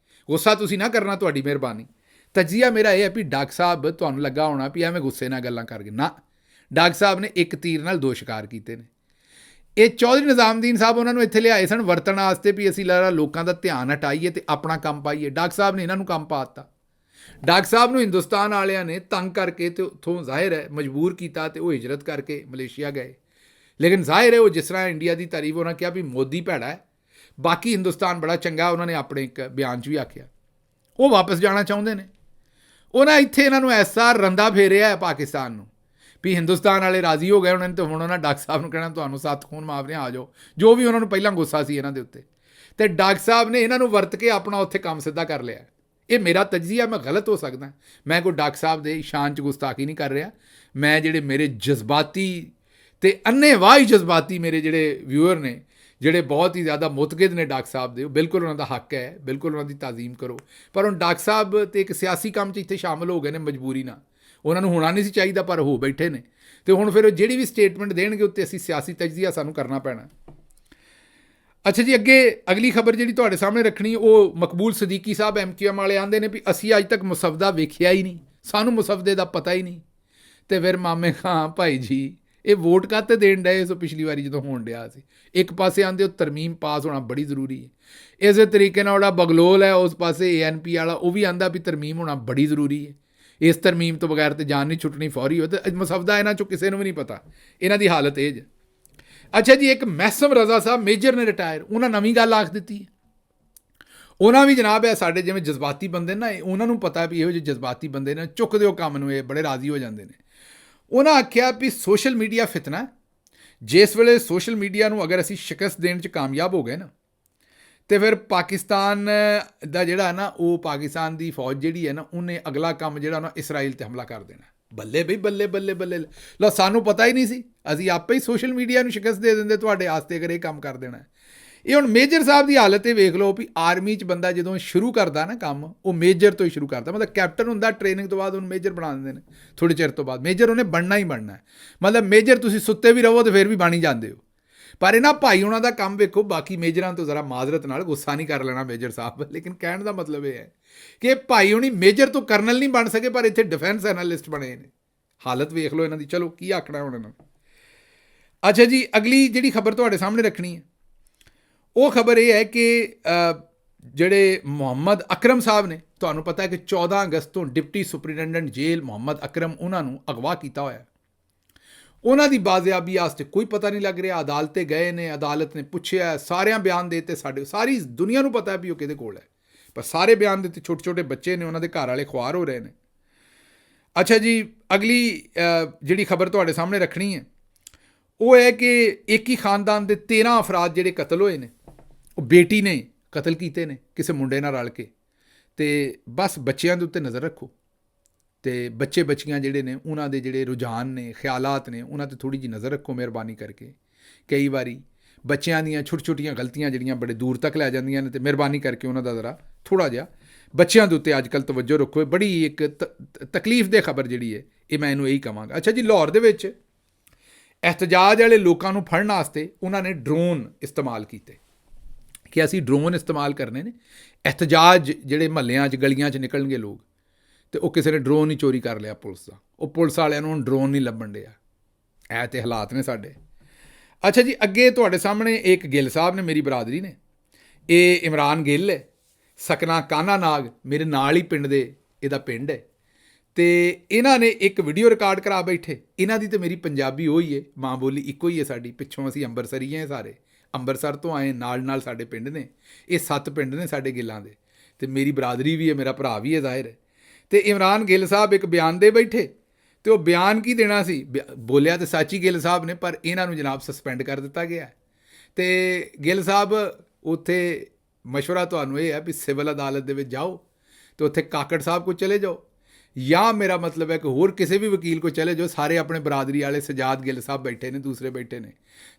ਗੁੱਸਾ ਤੁਸੀਂ ਨਾ ਕਰਨਾ, ਤੁਹਾਡੀ ਮਿਹਰਬਾਨੀ। ਤਜੀਆ ਮੇਰਾ ਇਹ ਹੈ ਵੀ ਡਾਕਟਰ ਸਾਹਿਬ ਤੁਹਾਨੂੰ ਲੱਗਾ ਹੋਣਾ ਵੀ ਐਵੇਂ ਗੁੱਸੇ ਨਾਲ ਗੱਲਾਂ ਕਰ ਗਏ ਨਾ। ਡਾਕਟਰ ਸਾਹਿਬ ਨੇ ਇੱਕ ਤੀਰ ਨਾਲ 2 ਸ਼ਿਕਾਰ ਕੀਤੇ ਨੇ। ਇਹ ਚੌਧਰੀ ਨਿਜ਼ਾਮਦੀਨ ਸਾਹਿਬ ਉਹਨਾਂ ਨੂੰ ਇੱਥੇ ਲਿਆਏ ਸਨ ਵਰਤਣ ਵਾਸਤੇ ਵੀ ਅਸੀਂ ਲਾਰਾ ਲੋਕਾਂ ਦਾ ਧਿਆਨ ਹਟਾਈਏ ਅਤੇ ਆਪਣਾ ਕੰਮ ਪਾਈਏ। ਡਾਕਟਰ ਸਾਹਿਬ ਨੇ ਇਹਨਾਂ ਨੂੰ ਕੰਮ ਪਾ ਦਿੱਤਾ। ਡਾਕਟਰ ਸਾਹਿਬ ਨੂੰ ਹਿੰਦੁਸਤਾਨ ਵਾਲਿਆਂ ਨੇ ਤੰਗ ਕਰਕੇ ਅਤੇ ਉੱਥੋਂ ਜ਼ਾਹਿਰ ਹੈ ਮਜਬੂਰ ਕੀਤਾ ਅਤੇ ਉਹ ਹਿਜਰਤ ਕਰਕੇ ਮਲੇਸ਼ੀਆ ਗਏ। ਲੇਕਿਨ ਜ਼ਾਹਿਰ ਹੈ ਉਹ ਜਿਸ ਤਰ੍ਹਾਂ ਇੰਡੀਆ ਦੀ ਤਾਰੀਫ ਉਹਨਾਂ ਕਿਹਾ ਵੀ ਮੋਦੀ ਭੈੜਾ ਹੈ, ਬਾਕੀ ਹਿੰਦੁਸਤਾਨ ਬੜਾ ਚੰਗਾ, ਉਹਨਾਂ ਨੇ ਆਪਣੇ ਇੱਕ ਬਿਆਨ 'ਚ ਵੀ ਆਖਿਆ। ਉਹ ਵਾਪਸ ਜਾਣਾ ਚਾਹੁੰਦੇ ਨੇ। ਉਹਨਾਂ ਇੱਥੇ ਇਹਨਾਂ ਨੂੰ ਐਸਾ ਰੰਦਾ ਫੇਰਿਆ ਹੈ ਪਾਕਿਸਤਾਨ ਨੂੰ ਵੀ ਹਿੰਦੁਸਤਾਨ ਵਾਲੇ ਰਾਜ਼ੀ ਹੋ ਗਏ ਉਹਨਾਂ ਨੇ, ਅਤੇ ਹੁਣ ਉਹਨਾਂ ਡਾਕਟਰ ਸਾਹਿਬ ਨੂੰ ਕਹਿਣਾ ਤੁਹਾਨੂੰ 7 ਖੂਨ ਮਾਫ ਨੇ, ਆ ਜਾਓ। ਜੋ ਵੀ ਉਹਨਾਂ ਨੂੰ ਪਹਿਲਾਂ ਗੁੱਸਾ ਸੀ ਇਹਨਾਂ ਦੇ ਉੱਤੇ, ਅਤੇ ਡਾਕਟਰ ਸਾਹਿਬ ਨੇ ਇਹਨਾਂ ਨੂੰ ਵਰਤ ਕੇ ਆਪਣਾ ਉੱਥੇ ਕੰਮ ਸਿੱਧਾ ਕਰ ਲਿਆ। ਇਹ ਮੇਰਾ ਤਜਜ਼ੀਆ, ਮੈਂ ਗਲਤ ਹੋ ਸਕਦਾ, ਮੈਂ ਕੋਈ ਡਾਕਟਰ ਸਾਹਿਬ ਦੇ ਸ਼ਾਨ 'ਚ ਗੁਸਤਾਖੀ ਨਹੀਂ ਕਰ ਰਿਹਾ। ਮੈਂ ਜਿਹੜੇ ਮੇਰੇ ਜਜ਼ਬਾਤੀ ਅਤੇ ਅੰਨ੍ਹੇਵਾਹ ਜਜ਼ਬਾਤੀ ਮੇਰੇ ਜਿਹੜੇ ਵਿਊਅਰ ਨੇ, ਜਿਹੜੇ ਬਹੁਤ ਹੀ ਜ਼ਿਆਦਾ ਮੁਤਕਿਦ ਨੇ ਡਾਕਟਰ ਸਾਹਿਬ ਦੇ, ਉਹ ਬਿਲਕੁਲ ਉਹਨਾਂ ਦਾ ਹੱਕ ਹੈ, ਬਿਲਕੁਲ ਉਹਨਾਂ ਦੀ ਤਾਜ਼ੀਮ ਕਰੋ। ਪਰ ਹੁਣ ਡਾਕਟਰ ਸਾਹਿਬ ਅਤੇ ਇੱਕ ਸਿਆਸੀ ਕੰਮ 'ਚ ਇੱਥੇ ਸ਼ਾਮਲ ਹੋ ਗਏ ਨੇ ਮਜਬੂਰੀ ਨਾਲ। ਉਹਨਾਂ ਨੂੰ ਹੋਣਾ ਨਹੀਂ ਸੀ ਚਾਹੀਦਾ, ਪਰ ਹੋ ਬੈਠੇ ਨੇ, ਅਤੇ ਹੁਣ ਫਿਰ ਜਿਹੜੀ ਵੀ ਸਟੇਟਮੈਂਟ ਦੇਣਗੇ ਉੱਤੇ ਅਸੀਂ ਸਿਆਸੀ ਤਜਜ਼ੀਆ ਸਾਨੂੰ ਕਰਨਾ ਪੈਣਾ। ਅੱਛਾ ਜੀ, ਅਗਲੀ ਖਬਰ ਜਿਹੜੀ ਤੁਹਾਡੇ ਸਾਹਮਣੇ ਰੱਖਣੀ, ਉਹ ਮਕਬੂਲ ਸਦੀਕੀ ਸਾਹਿਬ MQM ਵਾਲੇ ਆਉਂਦੇ ਨੇ ਵੀ ਅਸੀਂ ਅੱਜ ਤੱਕ ਮੁਸੱਵਦਾ ਵੇਖਿਆ ਹੀ ਨਹੀਂ, ਸਾਨੂੰ ਮੁਸੱਵਦੇ ਦਾ ਪਤਾ ਹੀ ਨਹੀਂ। ਅਤੇ ਫਿਰ ਮਾਮੇ ਖਾਂ ਭਾਈ ਜੀ ਇਹ ਵੋਟ ਕਾਹਤੇ ਦੇਣ ਡਏ ਸੋ ਪਿਛਲੀ ਵਾਰੀ ਜਦੋਂ ਹੋਣ ਡਿਆ ਸੀ। ਇੱਕ ਪਾਸੇ ਆਉਂਦੇ ਉਹ ਤਰਮੀਮ ਪਾਸ ਹੋਣਾ ਬੜੀ ਜ਼ਰੂਰੀ ਹੈ, ਇਸੇ ਤਰੀਕੇ ਨਾਲ ਜਿਹੜਾ ਬਗਲੋਲ ਹੈ ਉਸ ਪਾਸੇ ANP ਵਾਲਾ ਉਹ ਵੀ ਆਉਂਦਾ ਵੀ ਤਰਮੀਮ ਹੋਣਾ ਬੜੀ ਜ਼ਰੂਰੀ ਹੈ। ਇਸ ਤਰਮੀਮ ਤੋਂ ਬਗੈਰ ਤਾਂ ਜਾਨ ਨਹੀਂ ਛੁੱਟਣੀ ਫੌਰੀ ਹੋ। ਅਤੇ ਮੁਸੱਵਦਾ ਇਹਨਾਂ 'ਚੋਂ ਕਿਸੇ ਨੂੰ ਵੀ ਨਹੀਂ ਪਤਾ, ਇਹਨਾਂ ਦੀ ਹਾਲਤ ਇਹ 'ਚ। ਅੱਛਾ ਜੀ, ਇੱਕ ਮਹਿਸਮ ਰਜ਼ਾ ਸਾਹਿਬ ਮੇਜਰ ਨੇ ਰਿਟਾਇਰ, ਉਹਨਾਂ ਨਵੀਂ ਗੱਲ ਆਖ ਦਿੱਤੀ ਹੈ। ਉਹਨਾਂ ਵੀ ਜਨਾਬ ਹੈ ਸਾਡੇ ਜਿਵੇਂ ਜਜ਼ਬਾਤੀ ਬੰਦੇ ਨਾ, ਉਹਨਾਂ ਨੂੰ ਪਤਾ ਵੀ ਇਹੋ ਜਿਹੇ ਜਜ਼ਬਾਤੀ ਬੰਦੇ ਨੇ ਚੁੱਕ ਦਿਓ ਕੰਮ ਨੂੰ, ਇਹ ਬੜੇ ਰਾਜ਼ੀ ਹੋ ਜਾਂਦੇ ਨੇ। ਉਹਨਾਂ ਆਖਿਆ ਵੀ ਸੋਸ਼ਲ ਮੀਡੀਆ ਫਿਤਨਾ, ਜਿਸ ਵੇਲੇ ਸੋਸ਼ਲ ਮੀਡੀਆ ਨੂੰ ਅਗਰ ਅਸੀਂ ਸ਼ਿਕਸਤ ਦੇਣ 'ਚ ਕਾਮਯਾਬ ਹੋ ਗਏ ਨਾ, ਅਤੇ ਫਿਰ ਪਾਕਿਸਤਾਨ ਦਾ ਜਿਹੜਾ ਨਾ, ਉਹ ਪਾਕਿਸਤਾਨ ਦੀ ਫੌਜ ਜਿਹੜੀ ਹੈ ਨਾ, ਉਹਨੇ ਅਗਲਾ ਕੰਮ ਜਿਹੜਾ ਨਾ ਇਸਰਾਈਲ 'ਤੇ ਹਮਲਾ ਕਰ ਦੇਣਾ। ਬੱਲੇ ਬਈ ਬੱਲੇ ਬੱਲੇ ਬੱਲੇ, ਲਓ ਸਾਨੂੰ ਪਤਾ ਹੀ ਨਹੀਂ ਸੀ, ਅਸੀਂ ਆਪੇ ਹੀ ਸੋਸ਼ਲ ਮੀਡੀਆ ਨੂੰ ਸ਼ਿਕਸਤ ਦੇ ਦਿੰਦੇ ਤੁਹਾਡੇ ਵਾਸਤੇ ਅਗਰ ਇਹ ਕੰਮ ਕਰ ਦੇਣਾ। ਇਹ ਹੁਣ ਮੇਜਰ ਸਾਹਿਬ ਦੀ ਹਾਲਤ ਇਹ ਵੇਖ ਲਓ ਵੀ ਆਰਮੀ 'ਚ ਬੰਦਾ ਜਦੋਂ ਸ਼ੁਰੂ ਕਰਦਾ ਨਾ ਕੰਮ, ਉਹ ਮੇਜਰ ਤੋਂ ਹੀ ਸ਼ੁਰੂ ਕਰਦਾ। ਮਤਲਬ ਕੈਪਟਨ ਹੁੰਦਾ, ਟ੍ਰੇਨਿੰਗ ਤੋਂ ਬਾਅਦ ਉਹਨੂੰ ਮੇਜਰ ਬਣਾ ਦਿੰਦੇ ਨੇ, ਥੋੜ੍ਹੇ ਚਿਰ ਤੋਂ ਬਾਅਦ ਮੇਜਰ ਉਹਨੇ ਬਣਨਾ ਹੀ ਬਣਨਾ। ਮਤਲਬ ਮੇਜਰ ਤੁਸੀਂ ਸੁੱਤੇ ਵੀ ਰਹੋ ਤਾਂ ਫਿਰ ਵੀ ਬਣ ਹੀ ਜਾਂਦੇ ਹੋ। ਪਰ ਇਹਨਾਂ ਭਾਈ ਉਹਨਾਂ ਦਾ ਕੰਮ ਵੇਖੋ, ਬਾਕੀ ਮੇਜਰਾਂ ਤੋਂ ਜ਼ਰਾ ਮਾਜ਼ਰਤ ਨਾਲ ਗੁੱਸਾ ਨਹੀਂ ਕਰ ਲੈਣਾ ਮੇਜਰ ਸਾਹਿਬ, ਲੇਕਿਨ ਕਹਿਣ ਦਾ ਮਤਲਬ ਇਹ ਹੈ ਕਿ ਭਾਈ ਹੁਣੀ ਮੇਜਰ ਤੋਂ ਕਰਨਲ ਨਹੀਂ ਬਣ ਸਕੇ, ਪਰ ਇੱਥੇ ਡਿਫੈਂਸ ਐਨਾਲਿਸਟ ਬਣੇ ਨੇ। ਹਾਲਤ ਵੇਖ ਲਓ ਇਹਨਾਂ ਦੀ। ਚਲੋ ਕੀ ਆਖਣਾ ਹੁਣ ਇਹਨਾਂ ਨੂੰ। ਅੱਛਾ ਜੀ, ਅਗਲੀ ਜਿਹੜੀ ਖਬਰ ਤੁਹਾਡੇ ਸਾਹਮਣੇ ਰੱਖਣੀ ਹੈ, ਉਹ ਖਬਰ ਇਹ ਹੈ ਕਿ ਜਿਹੜੇ ਮੁਹੰਮਦ ਅਕਰਮ ਸਾਹਿਬ ਨੇ, ਤੁਹਾਨੂੰ ਪਤਾ ਹੈ ਕਿ 14 ਅਗਸਤ ਤੋਂ ਡਿਪਟੀ ਸੁਪਰਿੰਟੈਂਡੈਂਟ ਜੇਲ੍ਹ ਮੁਹੰਮਦ ਅਕਰਮ, ਉਹਨਾਂ ਨੂੰ ਅਗਵਾ ਕੀਤਾ ਹੋਇਆ। ਉਹਨਾਂ ਦੀ ਬਾਜ਼ਿਆਬੀ ਵਾਸਤੇ ਕੋਈ ਪਤਾ ਨਹੀਂ ਲੱਗ ਰਿਹਾ। ਅਦਾਲਤੇ ਗਏ ਨੇ, ਅਦਾਲਤ ਨੇ ਪੁੱਛਿਆ, ਸਾਰਿਆਂ ਬਿਆਨ ਦੇ ਦਿੱਤੇ। ਸਾਰੀ ਦੁਨੀਆ ਨੂੰ ਪਤਾ ਵੀ ਉਹ ਕਿਹਦੇ ਕੋਲ ਹੈ, ਪਰ ਸਾਰੇ ਬਿਆਨ ਦਿੱਤੇ। ਛੋਟੇ ਛੋਟੇ ਬੱਚੇ ਨੇ, ਉਹਨਾਂ ਦੇ ਘਰ ਵਾਲੇ ਖੁਆਰ ਹੋ ਰਹੇ ਨੇ। ਅੱਛਾ ਜੀ, ਅਗਲੀ ਜਿਹੜੀ ਖਬਰ ਤੁਹਾਡੇ ਸਾਹਮਣੇ ਰੱਖਣੀ ਹੈ, ਉਹ ਹੈ ਕਿ ਇੱਕ ਹੀ ਖਾਨਦਾਨ ਦੇ 13 ਅਫਰਾਦ ਜਿਹੜੇ ਕਤਲ ਹੋਏ ਨੇ, ਉਹ ਬੇਟੀ ਨੇ ਕਤਲ ਕੀਤੇ ਨੇ ਕਿਸੇ ਮੁੰਡੇ ਨਾਲ ਰਲ ਕੇ। ਅਤੇ ਬਸ ਬੱਚਿਆਂ ਦੇ ਉੱਤੇ ਨਜ਼ਰ ਰੱਖੋ, ਅਤੇ ਬੱਚੇ ਬੱਚੀਆਂ ਜਿਹੜੇ ਨੇ ਉਹਨਾਂ ਦੇ ਜਿਹੜੇ ਰੁਝਾਨ ਨੇ, ਖਿਆਲਾਤ ਨੇ, ਉਹਨਾਂ 'ਤੇ ਥੋੜ੍ਹੀ ਜਿਹੀ ਨਜ਼ਰ ਰੱਖੋ ਮਿਹਰਬਾਨੀ ਕਰਕੇ। ਕਈ ਵਾਰੀ ਬੱਚਿਆਂ ਦੀਆਂ ਛੋਟੀ ਛੋਟੀਆਂ ਗਲਤੀਆਂ ਜਿਹੜੀਆਂ ਬੜੇ ਦੂਰ ਤੱਕ ਲੈ ਜਾਂਦੀਆਂ ਨੇ, ਅਤੇ ਮਿਹਰਬਾਨੀ ਕਰਕੇ ਉਹਨਾਂ ਦਾ ਜ਼ਰਾ ਥੋੜ੍ਹਾ ਜਿਹਾ ਬੱਚਿਆਂ ਦੇ ਉੱਤੇ ਅੱਜ ਕੱਲ੍ਹ ਤਵੱਜੋ ਰੱਖੋ। ਇਹ ਬੜੀ ਇੱਕ ਤਕਲੀਫ ਦੇ ਖਬਰ ਜਿਹੜੀ ਹੈ, ਇਹ ਮੈਂ ਇਹਨੂੰ ਇਹੀ ਕਹਾਂਗਾ। ਅੱਛਾ ਜੀ, ਲਾਹੌਰ ਦੇ ਵਿੱਚ ਇਹਤਜਾਜ ਵਾਲੇ ਲੋਕਾਂ ਨੂੰ ਫੜਨ ਵਾਸਤੇ ਉਹਨਾਂ ਨੇ ਡਰੋਨ ਇਸਤੇਮਾਲ ਕੀਤੇ। ਕਿ ਅਸੀਂ ਡਰੋਨ ਇਸਤੇਮਾਲ ਕਰਨੇ ਨੇ। ਇਹਤਜਾਜ ਜਿਹੜੇ ਮਹੱਲਿਆਂ 'ਚ ਗਲੀਆਂ 'ਚ ਨਿਕਲਣਗੇ ਲੋਕ, ਤੇ ਉਹ ਕਿਸੇ ਨੇ ਡਰੋਨ ਹੀ ਚੋਰੀ ਕਰ ਲਿਆ ਪੁਲਿਸ ਦਾ, ਉਹ ਪੁਲਿਸ ਵਾਲਿਆਂ ਨੂੰ ਹੁਣ ਡਰੋਨ ਨਹੀਂ ਲੱਭਣ ਡਿਆ। ਇਹ ਤੇ ਹਾਲਾਤ ਨੇ ਸਾਡੇ। ਅੱਛਾ ਜੀ, ਅੱਗੇ ਤੁਹਾਡੇ ਸਾਹਮਣੇ ਇੱਕ ਗਿੱਲ ਸਾਹਿਬ ਨੇ, ਮੇਰੀ ਬਰਾਦਰੀ ਨੇ, ਇਹ ਇਮਰਾਨ ਗਿੱਲ ਹੈ, ਸਕਨਾ ਕਾਨਾ ਨਾਗ, ਮੇਰੇ ਨਾਲ ਹੀ ਪਿੰਡ ਦੇ ਇਹਦਾ ਪਿੰਡ ਹੈ। ਤੇ ਇਹਨਾਂ ਨੇ ਇੱਕ ਵੀਡੀਓ ਰਿਕਾਰਡ ਕਰਾ ਬੈਠੇ। ਇਹਨਾਂ ਦੀ ਤੇ ਮੇਰੀ ਪੰਜਾਬੀ ਉਹੀ ਹੈ, ਮਾਂ ਬੋਲੀ ਇੱਕੋ ਹੀ ਹੈ ਸਾਡੀ। ਪਿੱਛੋਂ ਅਸੀਂ ਅੰਬਰਸਰੀ ਹਾਂ ਸਾਰੇ, ਅੰਮ੍ਰਿਤਸਰ ਤੋਂ ਆਏ, ਨਾਲ ਸਾਡੇ ਪਿੰਡ ਨੇ। ਇਹ 7 ਪਿੰਡ ਨੇ ਸਾਡੇ ਗਿੱਲਾਂ ਦੇ, ਤੇ ਮੇਰੀ ਬਰਾਦਰੀ ਵੀ ਹੈ, ਮੇਰਾ ਭਰਾ ਵੀ ਹੈ ਜ਼ਾਹਿਰ ਹੈ। ਤੇ ਇਮਰਾਨ ਗਿੱਲ ਸਾਹਿਬ ਇੱਕ ਬਿਆਨ ਦੇ ਬੈਠੇ, ਤੇ ਉਹ ਬਿਆਨ ਕੀ ਦੇਣਾ ਸੀ, ਬੋਲਿਆ ਤੇ ਸਾਚੀ ਗਿੱਲ ਸਾਹਿਬ ਨੇ, ਪਰ ਇਹਨਾਂ ਨੂੰ ਜਨਾਬ ਸਸਪੈਂਡ ਕਰ ਦਿੱਤਾ ਗਿਆ। ਤੇ ਗਿੱਲ ਸਾਹਿਬ ਉੱਥੇ ਮਸ਼ਵਰਾ ਤੁਹਾਨੂੰ ਇਹ ਹੈ ਵੀ ਸਿਵਲ ਅਦਾਲਤ ਦੇ ਵਿੱਚ ਜਾਓ, ਤੇ ਉੱਥੇ ਕਾਕੜ ਸਾਹਿਬ ਕੋਲ ਚਲੇ ਜਾਓ, ਜਾਂ ਮੇਰਾ ਮਤਲਬ ਹੈ ਕਿ ਹੋਰ ਕਿਸੇ ਵੀ ਵਕੀਲ ਕੋਲ ਚਲੇ ਜਾਓ। ਸਾਰੇ ਆਪਣੇ ਬਰਾਦਰੀ ਵਾਲੇ ਸਜਾਦ ਗਿੱਲ ਸਾਹਿਬ ਬੈਠੇ ਨੇ, ਦੂਸਰੇ ਬੈਠੇ ਨੇ,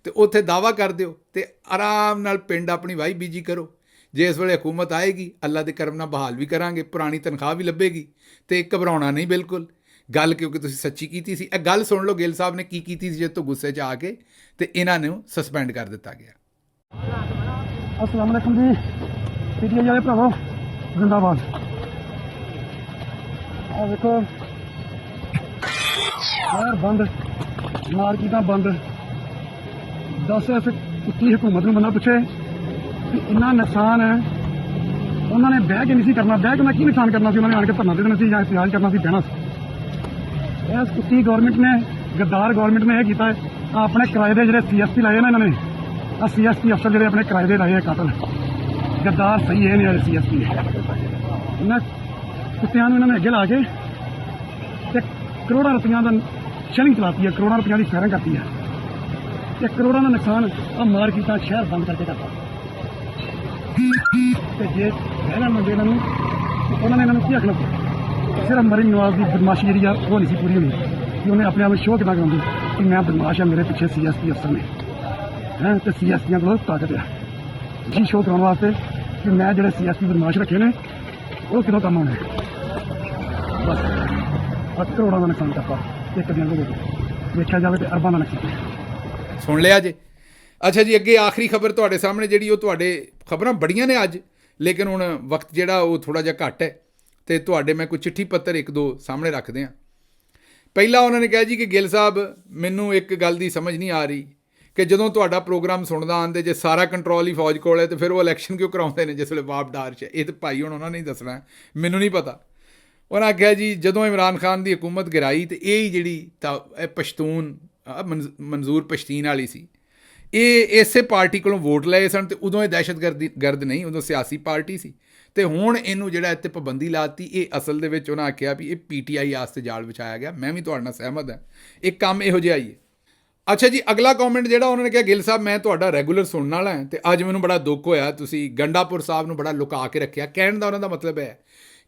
ਤੇ ਉੱਥੇ ਦਾਵਾ ਕਰ ਦਿਓ ਤੇ ਆਰਾਮ ਨਾਲ ਪਿੰਡ ਆਪਣੀ ਵਾਹੀ ਬੀਜੀ ਕਰੋ। ਜੇ ਇਸ ਵੇਲੇ ਹਕੂਮਤ ਆਏਗੀ, ਅੱਲਾ ਦੇ ਕਰਮ ਨਾਲ ਬਹਾਲ ਵੀ ਕਰਾਂਗੇ, ਪੁਰਾਣੀ ਤਨਖਾਹ ਵੀ ਲੱਭੇਗੀ, ਤੇ ਘਬਰਾਉਣਾ ਨਹੀਂ ਬਿਲਕੁਲ ਗੱਲ, ਕਿਉਂਕਿ ਤੁਸੀਂ ਸੱਚੀ ਕੀਤੀ ਸੀ। ਇਹ ਗੱਲ ਸੁਣ ਲਓ ਗਿੱਲ ਸਾਹਿਬ ਨੇ ਕੀ ਕੀਤੀ ਸੀ, ਜਦ ਤੋਂ ਗੁੱਸੇ 'ਚ ਆ ਕੇ ਤੇ ਇਹਨਾਂ ਨੂੰ ਸਸਪੈਂਡ ਕਰ ਦਿੱਤਾ ਗਿਆ। अस्सलाम वालेकुम जी, पीटीआई वाले भरावो जिंदाबाद। आ देखो शहर बंद, मार्केटां बंद। दस इस कुत्ती हुकूमत नूं बंदा पुछे कि इन्ना नुकसान है, उन्होंने बह के नहीं सी करना, बह के मैं की नुकसान करना सी, उन्होंने आण के धरना दे देना सी, जां इहतजाज करना सी, बहना सी। इस कुत्ती गौरमेंट ने, गद्दार गौरमेंट ने यह किया है, अपने किराए के जो CSP लाए ना इन्होंने, CSP अफसर जो अपने किराए के लाए है कातल, गद्दार सही है नहीं CSP इन्हें कुत्तियां इन्होंने अगे ला के करोड़ों रुपया का शलिंग चलाती है, करोड़ों रुपया की फायरिंग करती है, ते करोड़ों का नुकसान आ मार्केटां शहर बंद करके करता। जे पहले मंदे उन्होंने इन्होंने की आखना, सिर्फ मरीम नवाज की बदमाशी जी वो नहीं सी पूरी होनी कि उन्हें अपने आप शो कितना कराती कि मैं बदमाश है, मेरे पिछे CSP अफसर ने हैं, तो CSP को ताकत है जी शो कराने वास्ते कि मैं जो CSP बदमाश रखे ने वो कितों कम आने। बस करोड़ों का नुकसान करता एक दिन को देखा जाए तो अरबां का नुकसान ਸੁਣ ਲਿਆ ਜੇ। ਅੱਛਾ ਜੀ, ਅੱਗੇ ਆਖਰੀ ਖਬਰ ਤੁਹਾਡੇ ਸਾਹਮਣੇ ਜਿਹੜੀ, ਉਹ ਤੁਹਾਡੇ ਖਬਰਾਂ ਬੜੀਆਂ ਨੇ ਅੱਜ, ਲੇਕਿਨ ਹੁਣ ਵਕਤ ਜਿਹੜਾ ਉਹ ਥੋੜ੍ਹਾ ਜਿਹਾ ਘੱਟ ਹੈ, ਤੇ ਤੁਹਾਡੇ ਮੈਂ ਕੋਈ ਚਿੱਠੀ ਪੱਤਰ ਇੱਕ ਦੋ ਸਾਹਮਣੇ ਰੱਖਦੇ ਹਾਂ। ਪਹਿਲਾਂ ਉਹਨਾਂ ਨੇ ਕਿਹਾ ਜੀ ਕਿ ਗਿੱਲ ਸਾਹਿਬ, ਮੈਨੂੰ ਇੱਕ ਗੱਲ ਦੀ ਸਮਝ ਨਹੀਂ ਆ ਰਹੀ ਕਿ ਜਦੋਂ ਤੁਹਾਡਾ ਪ੍ਰੋਗਰਾਮ ਸੁਣਦਾ ਆਉਂਦੇ, ਜੇ ਸਾਰਾ ਕੰਟਰੋਲ ਹੀ ਫੌਜ ਕੋਲ ਹੈ, ਤੇ ਫਿਰ ਉਹ ਇਲੈਕਸ਼ਨ ਕਿਉਂ ਕਰਾਉਂਦੇ ਨੇ ਜਿਸ ਵੇਲੇ ਵਾਪ ਡਾਰ 'ਚ? ਇਹ ਤਾਂ ਭਾਈ ਹੁਣ ਉਹਨਾਂ ਨੇ ਹੀ ਦੱਸਣਾ, ਮੈਨੂੰ ਨਹੀਂ ਪਤਾ। ਉਹਨਾਂ ਆਖਿਆ ਜੀ ਜਦੋਂ ਇਮਰਾਨ ਖਾਨ ਦੀ ਹਕੂਮਤ ਗਿਰਾਈ, ਤੇ ਇਹ ਹੀ ਜਿਹੜੀ ਤਾਂ ਇਹ ਪਸ਼ਤੂਨ ਮਨਜ਼ੂਰ ਪਸ਼ਤੀਨ ਵਾਲੀ ਸੀ, ਇਹ ਇਸੇ ਪਾਰਟੀ ਕੋਲੋਂ ਵੋਟ ਲਏ ਸਨ, ਤੇ ਉਦੋਂ ਇਹ ਦਹਿਸ਼ਤਗਰਦ ਨਹੀਂ, ਉਦੋਂ ਸਿਆਸੀ ਪਾਰਟੀ ਸੀ। ਤੇ ਹੁਣ ਇਹਨੂੰ ਜਿਹੜਾ ਇੱਥੇ ਪਾਬੰਦੀ ਲਾਤੀ, ਇਹ ਅਸਲ ਦੇ ਵਿੱਚ ਉਹਨਾਂ ਆਖਿਆ ਵੀ ਇਹ PTI ਵਾਸਤੇ ਜਾਲ ਵਿਛਾਇਆ ਗਿਆ। ਮੈਂ ਵੀ ਤੁਹਾਡੇ ਨਾਲ ਸਹਿਮਤ ਹਾਂ, ਇਹ ਕੰਮ ਇਹੋ ਜਿਹਾ ਹੀ ਹੈ। ਅੱਛਾ ਜੀ, ਅਗਲਾ ਕਮੈਂਟ ਜਿਹੜਾ ਉਹਨਾਂ ਨੇ ਕਿਹਾ, ਗਿੱਲ ਸਾਹਿਬ ਮੈਂ ਤੁਹਾਡਾ ਰੈਗੂਲਰ ਸੁਣਨ ਵਾਲਾ ਹਾਂ, ਤੇ ਅੱਜ ਮੈਨੂੰ ਬੜਾ ਦੁੱਖ ਹੋਇਆ ਤੁਸੀਂ ਗੰਡਾਪੁਰ ਸਾਹਿਬ ਨੂੰ ਬੜਾ ਲੁਕਾ ਕੇ ਰੱਖਿਆ। ਕਹਿਣ ਦਾ ਉਹਨਾਂ ਦਾ ਮਤਲਬ ਹੈ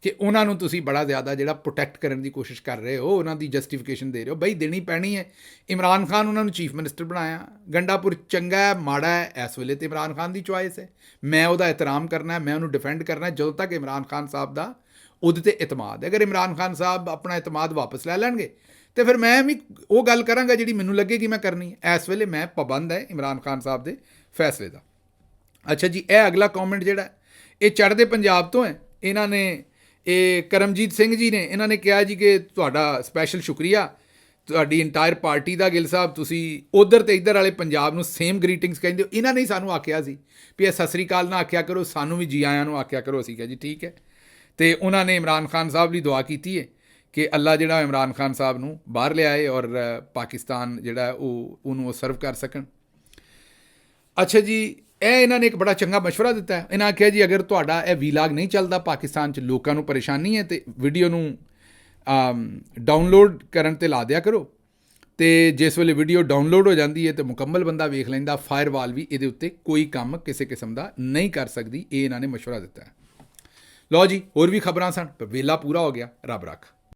ਕਿ ਉਹਨਾਂ ਨੂੰ ਤੁਸੀਂ ਬੜਾ ਜ਼ਿਆਦਾ ਜਿਹੜਾ ਪ੍ਰੋਟੈਕਟ ਕਰਨ ਦੀ ਕੋਸ਼ਿਸ਼ ਕਰ ਰਹੇ ਹੋ, ਉਹਨਾਂ ਦੀ ਜਸਟੀਫਿਕੇਸ਼ਨ ਦੇ ਰਹੇ ਹੋ। ਬਈ ਦੇਣੀ ਪੈਣੀ ਹੈ। ਇਮਰਾਨ ਖਾਨ ਉਹਨਾਂ ਨੂੰ ਚੀਫ ਮਿਨਿਸਟਰ ਬਣਾਇਆ। ਗੰਡਾਪੁਰ ਚੰਗਾ ਹੈ ਮਾੜਾ ਹੈ, ਇਸ ਵੇਲੇ ਤੇ ਇਮਰਾਨ ਖਾਨ ਦੀ ਚੁਆਇਸ ਹੈ। ਮੈਂ ਉਹਦਾ ਇਹਤਰਾਮ ਕਰਨਾ, ਮੈਂ ਉਹਨੂੰ ਡਿਫੈਂਡ ਕਰਨਾ ਜਦੋਂ ਤੱਕ ਇਮਰਾਨ ਖਾਨ ਸਾਹਿਬ ਦਾ ਉਹਦੇ 'ਤੇ ਇਤਮਾਦ ਹੈ। ਅਗਰ ਇਮਰਾਨ ਖਾਨ ਸਾਹਿਬ ਆਪਣਾ ਇਤਮਾਦ ਵਾਪਸ ਲੈ ਲੈਣਗੇ, ਤੇ ਫਿਰ ਮੈਂ ਵੀ ਉਹ ਗੱਲ ਕਰਾਂਗਾ ਜਿਹੜੀ ਮੈਨੂੰ ਲੱਗੇਗੀ ਮੈਂ ਕਰਨੀ ਹੈ। ਇਸ ਵੇਲੇ ਮੈਂ ਪਾਬੰਦ ਹੈ ਇਮਰਾਨ ਖਾਨ ਸਾਹਿਬ ਦੇ ਫੈਸਲੇ ਦਾ। ਅੱਛਾ ਜੀ, ਇਹ ਅਗਲਾ ਕਮੈਂਟ ਜਿਹੜਾ ਇਹ ਚੜ੍ਹਦੇ ਪੰਜਾਬ ਤੋਂ ਹੈ। ਇਹਨਾਂ ਨੇ ਇਹ ਕਰਮਜੀਤ ਸਿੰਘ ਜੀ ਨੇ, ਇਹਨਾਂ ਨੇ ਕਿਹਾ ਜੀ ਕਿ ਤੁਹਾਡਾ ਸਪੈਸ਼ਲ ਸ਼ੁਕਰੀਆ, ਤੁਹਾਡੀ ਇੰਟਾਇਰ ਪਾਰਟੀ ਦਾ ਗਿੱਲ ਸਾਹਿਬ, ਤੁਸੀਂ ਉੱਧਰ ਤੇ ਇੱਧਰ ਵਾਲੇ ਪੰਜਾਬ ਨੂੰ ਸੇਮ ਗ੍ਰੀਟਿੰਗਸ ਕਹਿੰਦੇ ਹੋ। ਇਹਨਾਂ ਨੇ ਸਾਨੂੰ ਆਖਿਆ ਸੀ ਵੀ ਇਹ ਸਤਿ ਸ੍ਰੀ ਅਕਾਲ ਨਾ ਆਖਿਆ ਕਰੋ, ਸਾਨੂੰ ਵੀ ਜੀ ਆਇਆਂ ਨੂੰ ਆਖਿਆ ਕਰੋ। ਅਸੀਂ ਕਿਹਾ ਜੀ ਠੀਕ ਹੈ। ਤੇ ਉਹਨਾਂ ਨੇ ਇਮਰਾਨ ਖਾਨ ਸਾਹਿਬ ਲਈ ਦੁਆ ਕੀਤੀ ਹੈ ਕਿ ਅੱਲਾ ਜਿਹੜਾ ਇਮਰਾਨ ਖਾਨ ਸਾਹਿਬ ਨੂੰ ਬਾਹਰ ਲਿਆਏ ਔਰ ਪਾਕਿਸਤਾਨ ਜਿਹੜਾ ਉਹਨੂੰ ਸਰਵ ਕਰ ਸਕਣ। ਅੱਛਾ ਜੀ, ਇਹ ਇਹਨਾਂ ਨੇ ਇੱਕ ਬੜਾ ਚੰਗਾ ਮਸ਼ਵਰਾ ਦਿੱਤਾ ਹੈ। ਇਹਨਾਂ ਆਖਿਆ ਜੀ ਅਗਰ ਤੁਹਾਡਾ ਇਹ ਵੀਲਾਗ ਨਹੀਂ ਚੱਲਦਾ, ਪਾਕਿਸਤਾਨ 'ਚ ਲੋਕਾਂ ਨੂੰ ਪਰੇਸ਼ਾਨੀ ਹੈ, ਤੇ ਵੀਡੀਓ ਨੂੰ ਡਾਊਨਲੋਡ ਕਰਨ 'ਤੇ ਲਾ ਦਿਆ ਕਰੋ, ਤੇ ਜਿਸ ਵੇਲੇ ਵੀਡੀਓ ਡਾਊਨਲੋਡ ਹੋ ਜਾਂਦੀ ਹੈ ਤੇ ਮੁਕੰਮਲ ਬੰਦਾ ਵੇਖ ਲੈਂਦਾ, ਫਾਇਰਵਾਲ ਵੀ ਇਹਦੇ ਉੱਤੇ ਕੋਈ ਕੰਮ ਕਿਸੇ ਕਿਸਮ ਦਾ ਨਹੀਂ ਕਰ ਸਕਦੀ। ਇਹ ਇਹਨਾਂ ਨੇ ਮਸ਼ਵਰਾ ਦਿੱਤਾ ਹੈ। ਲਓ ਜੀ, ਹੋਰ ਵੀ ਖਬਰਾਂ ਸਨ, ਪਰ ਵੇਲਾ ਪੂਰਾ ਹੋ ਗਿਆ। ਰੱਬ ਰੱਖ।